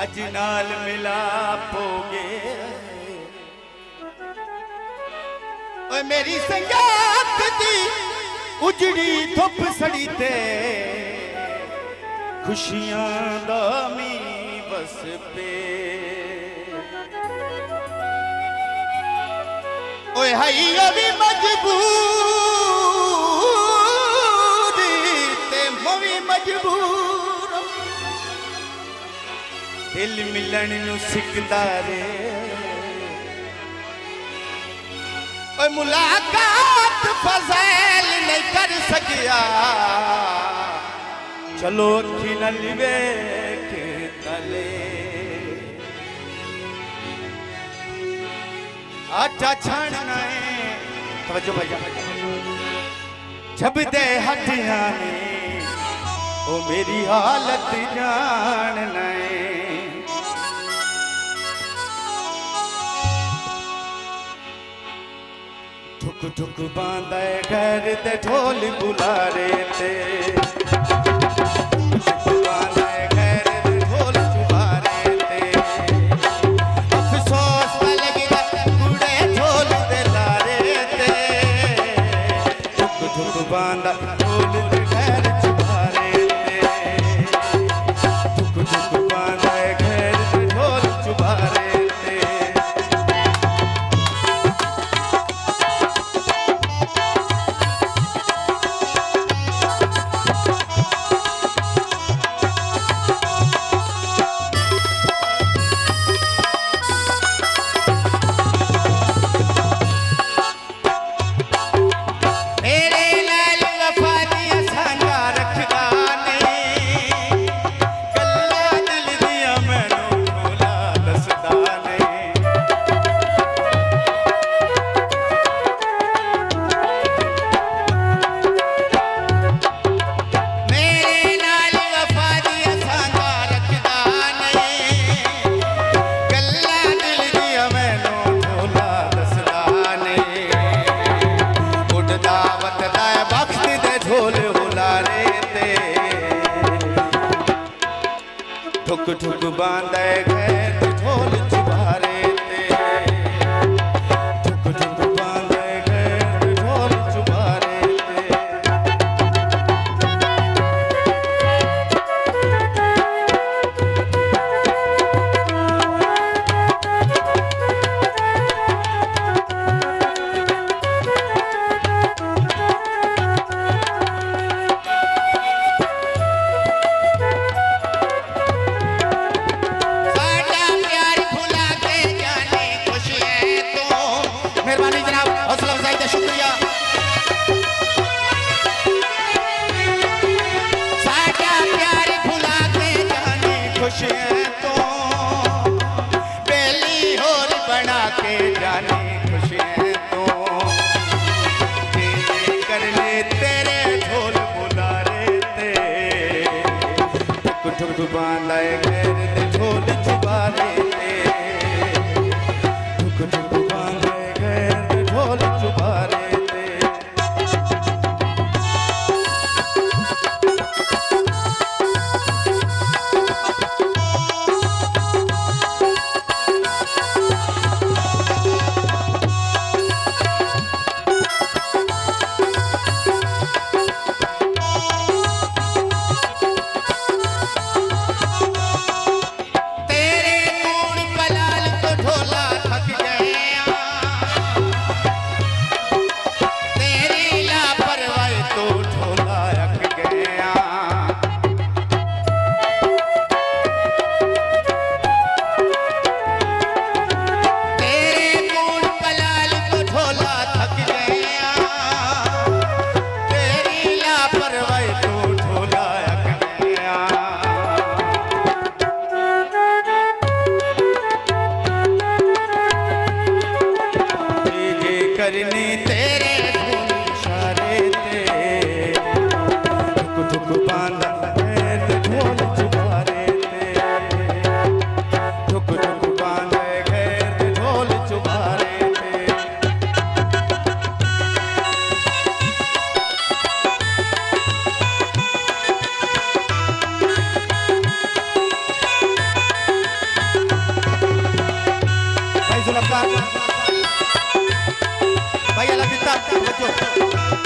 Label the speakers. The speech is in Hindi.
Speaker 1: अज नाल मिलापोगे ओए मेरी संगात दी उजड़ी धुप सड़ी ते खुशियां दा मी बस पे ओए हाई अभी मजबूरी ते मवी मजबूर दिल मिलन नु सिकदा रे ओए मुलाकात फज़ैल नहीं कर सकिया चलो अखी न वेख तले आटा छानना है तवज्जो भैया जब दे हटिया ने ओ मेरी हालत जानना है ठुक ठुक बांधा घर ते ढोल बुलारे ते ठुक ठुक बांधे घर ढोल चुबारे ते ठुक ठुक बांधे घर ढोल चुबारे तो बेली होर बना के जाने खुशियां तो करने तेरे ढोल बुलारे ते ठुक ठुक बांधा घर ढोल चुबारे ते ठुक ठुक बांधा घर ढोल चुबारे करनी तेरे इशारे ते ठुक ठुक बांधा घर ढोल चुबारे ते ठुक ठुक बांधा घर ढोल चुबारे ते भैया लबिता बच्चों